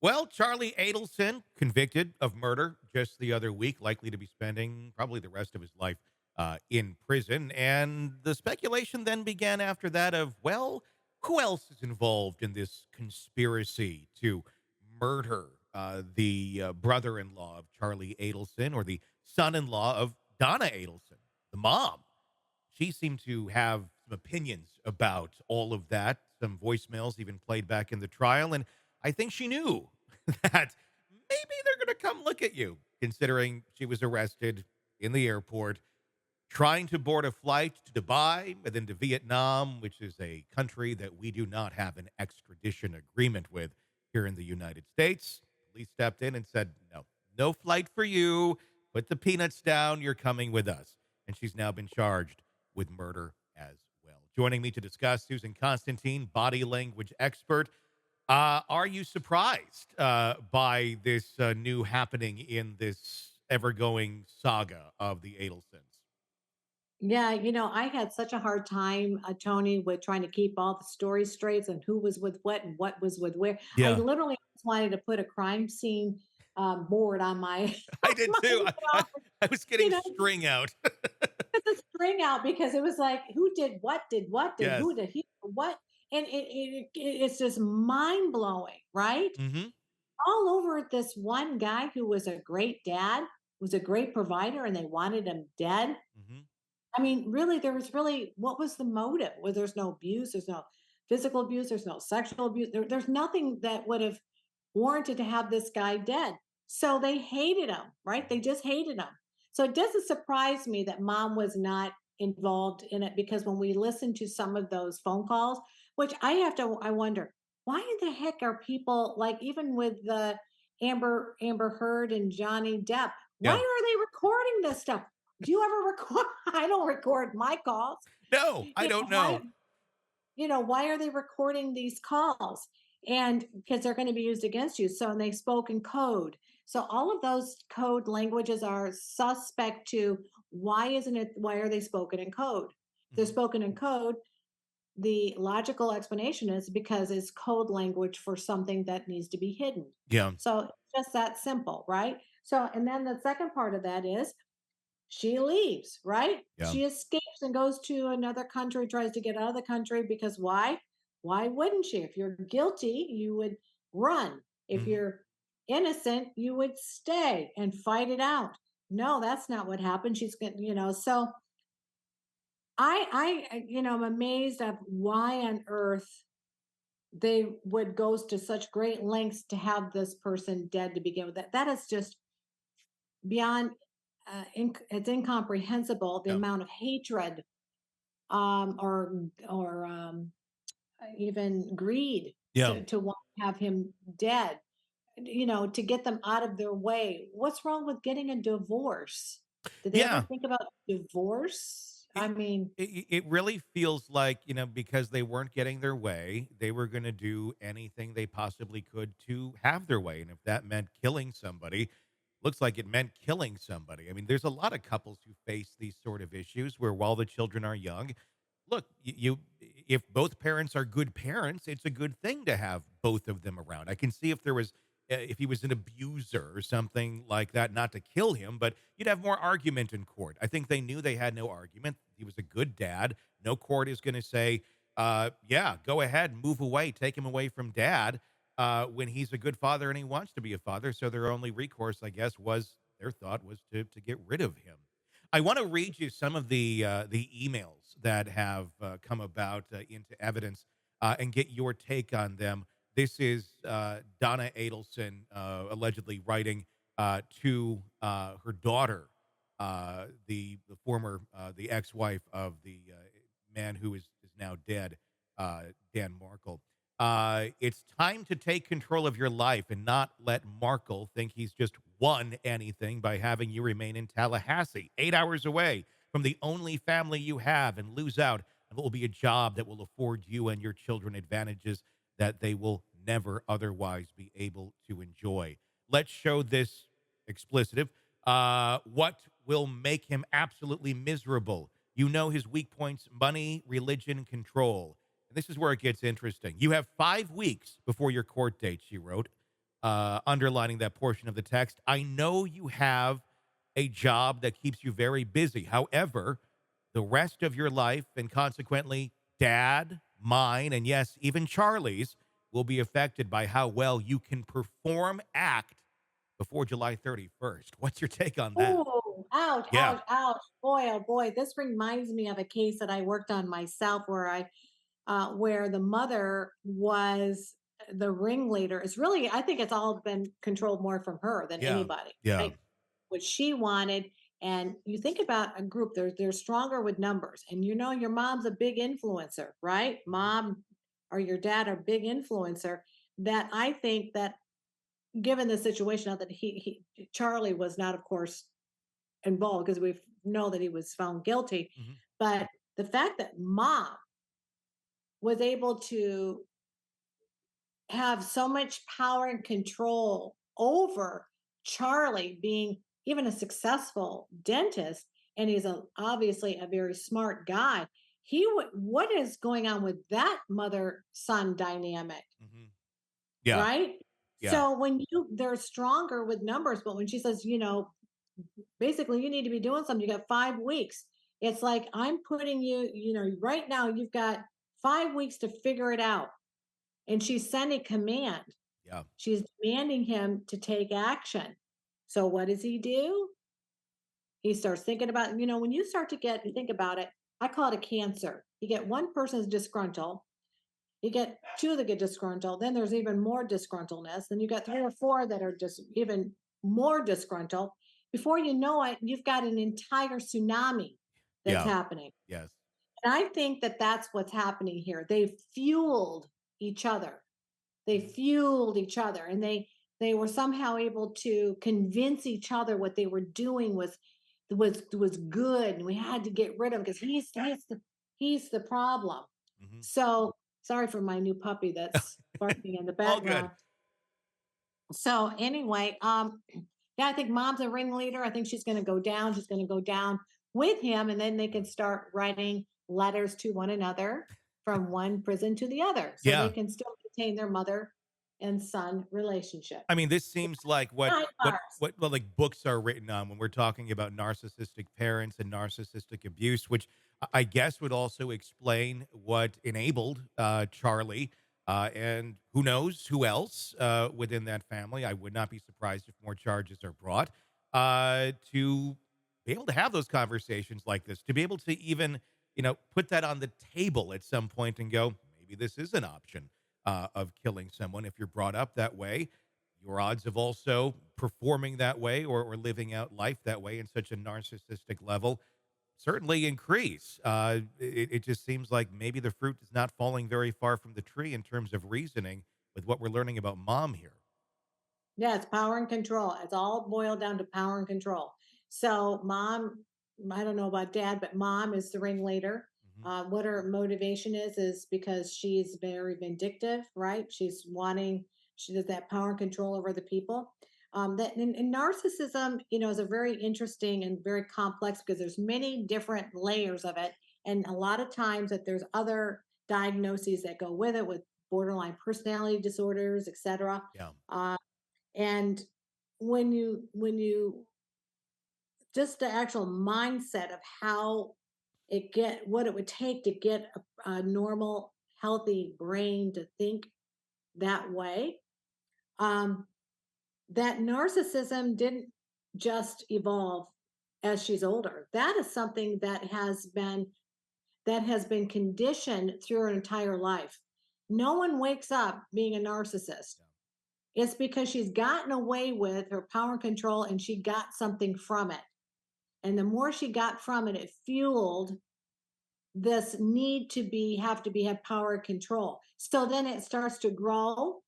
Well, Charlie Adelson, convicted of murder just the other week, likely to be spending probably the rest of his life in prison. And the speculation then began after that of, well, who else is involved in this conspiracy to murder the brother in law of Charlie Adelson or the son in law of Donna Adelson, the mom? She seemed to have some opinions about all of that, some voicemails even played back in the trial. And I think she knew that maybe they're going to come look at you, considering she was arrested in the airport trying to board a flight to Dubai and then to Vietnam, which is a country that we do not have an extradition agreement with here in the United States. Police stepped in and said, no, no flight for you. Put the peanuts down. You're coming with us. And she's now been charged with murder as well. Joining me to discuss, Susan Constantine, body language expert. Are you surprised by this new happening in this ever-going saga of the Adelsons? Yeah, I had such a hard time, Tony, with trying to keep all the stories straight and who was with what and what was with where. I Yeah, literally just wanted to put a crime scene board on my, I on did my too. I, wall, I was you getting know, string out. put the string out because it was like, who did what, did Yes. who, did he, what? And it's just mind blowing, right? Hmm. All over this one guy who was a great dad, was a great provider, and they wanted him dead. Hmm. I mean, really, there was really what was the motive? Where there's no abuse, there's no physical abuse, there's no sexual abuse. There's nothing that would have warranted to have this guy dead. So they hated him, right? They just hated him. So it doesn't surprise me that mom was not involved in it because when we listen to some of those phone calls, which I wonder, why in the heck are people like even with the Amber Heard and Johnny Depp, why Yeah. are they recording this stuff? Do you ever record? I don't record my calls. No, I don't Why, know. why are they recording these calls? And because they're going to be used against you. So, and they spoke in code. So all of those code languages are suspect to why are they spoken in code? If they're Hmm. spoken in code, the logical explanation is because it's code language for something that needs to be hidden. Yeah. So it's just that simple, right? So, and then the second part of that is she leaves, right? Yeah. She escapes and goes to another country, tries to get out of the country because why? Why wouldn't she? If you're guilty, you would run. If Hmm. you're innocent, you would stay and fight it out. No, that's not what happened. She's going, so I'm amazed at why on earth they would goes to such great lengths to have this person dead to begin with. That is just beyond it's incomprehensible the Yeah. amount of hatred or even greed Yeah. to want to have him dead, to get them out of their way. What's wrong with getting a divorce? Did they ever Yeah. think about divorce? I mean, It really feels like, because they weren't getting their way, they were going to do anything they possibly could to have their way. And if that meant killing somebody, looks like it meant killing somebody. I mean, there's a lot of couples who face these sort of issues where while the children are young, look, if both parents are good parents, it's a good thing to have both of them around. I can see if he was an abuser or something like that, not to kill him, but you'd have more argument in court. I think they knew they had no argument. He was a good dad. No court is going to say, yeah, go ahead, move away, take him away from dad when he's a good father and he wants to be a father. So their only recourse, I guess, was their thought was to get rid of him. I want to read you some of the emails that have come about into evidence and get your take on them. This is Donna Adelson allegedly writing to her daughter, the former the ex-wife of the man who is now dead, Dan Markel. It's time to take control of your life and not let Markle think he's just won anything by having you remain in Tallahassee, 8 hours away from the only family you have, and lose out on what will be a job that will afford you and your children advantages that they will never otherwise be able to enjoy. Let's show this explicitive. What will make him absolutely miserable? You know his weak points: money, religion, control. And this is where it gets interesting. You have 5 weeks before your court date, she wrote. underlining that portion of the text. I know you have a job that keeps you very busy. However, the rest of your life and consequently dad, mine, and yes, even Charlie's will be affected by how well you can perform act before July 31st. What's your take on that? Oh, ouch, Yeah. ouch, ouch. Boy, oh boy. This reminds me of a case that I worked on myself where the mother was the ringleader. It's really, I think it's all been controlled more from her than Yeah. anybody, Yeah. right? What she wanted. And you think about a group, they're stronger with numbers. And you know, your mom's a big influencer, right? Mhm. Mom or your dad are big influencer. That I think that given the situation, now that Charlie was not, of course, involved because we know that he was found guilty, Mhm. but the fact that mom was able to have so much power and control over Charlie being even a successful dentist, and he's obviously a very smart guy. What is going on with that mother son dynamic, Mhm. Yeah. right? Yeah. So when they're stronger with numbers, but when she says, basically you need to be doing something, you got 5 weeks. It's like I'm putting you, right now you've got 5 weeks to figure it out, and she's sending command. Yeah. She's demanding him to take action. So what does he do? He starts thinking about, when you start to think about it, I call it a cancer. You get one person's disgruntled, you get two that get disgruntled, then there's even more disgruntledness, then you got three or four that are just even more disgruntled. Before you know it, you've got an entire tsunami that's Yeah. happening. Yes. And I think that that's what's happening here. They've fueled each other. They Mhm. fueled each other, and they were somehow able to convince each other what they were doing was good, and we had to get rid of him because he's the problem. Mhm. So sorry for my new puppy that's barking in the All good. background. So anyway, yeah, I think mom's a ringleader. I think she's going to go down. She's going to go down with him, and then they Yeah. can start writing letters to one another from one prison to the other, so they Yeah. can still maintain their mother and son relationship. I mean, this seems like what Nine what bars. what well, like books are written on when we're talking about narcissistic parents and narcissistic abuse, which I guess would also explain what enabled Charlie and who knows who else within that family. I would not be surprised if more charges are brought to be able to have those conversations like this, to be able to even put that on the table at some point and go, maybe this is an option of killing someone if you're brought up that way. Your odds of also performing that way or living out life that way in such a narcissistic level certainly increase. It just seems like maybe the fruit is not falling very far from the tree in terms of reasoning with what we're learning about mom here. Yeah, it's power and control. It's all boiled down to power and control. So, mom, I don't know about dad, but mom is the ringleader. Hmm. What her motivation is because she's very vindictive, right? She does that power and control over the people. That and narcissism, is a very interesting and very complex because there's many different layers of it, and a lot of times that there's other diagnoses that go with it, with borderline personality disorders, etc. Yeah. And when you just the actual mindset of how what it would take to get a normal healthy brain to think that way, um that narcissism didn't just evolve as she's older. That is something that has been conditioned through her entire life. No one wakes up being a narcissist. Yeah. It's because she's gotten away with her power and control, and she got something from it. And the more she got from it, it fueled this need have power and control. So then it starts to grow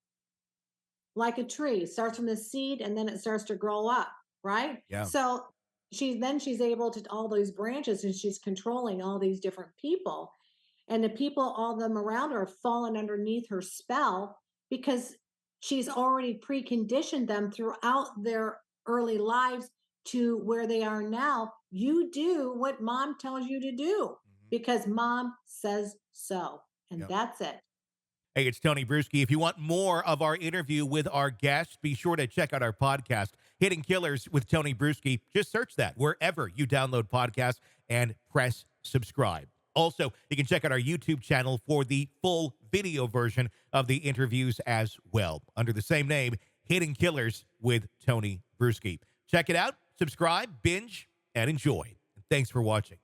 like a tree. It starts from the seed and then it starts to grow up, right? Yeah. So she's able to all these branches, and she's controlling all these different people. And the people, all of them around her, have fallen underneath her spell because she's already preconditioned them throughout their early lives to where they are now. You do what mom tells you to do Hmm. because mom says so. And Yeah. that's it. Hey, it's Tony Brueski. If you want more of our interview with our guests, be sure to check out our podcast, Hidden Killers with Tony Brueski. Just search that wherever you download podcasts and press subscribe. Also, you can check out our YouTube channel for the full video version of the interviews as well, under the same name, Hidden Killers with Tony Brueski. Check it out, subscribe, binge, and enjoy. Thanks for watching.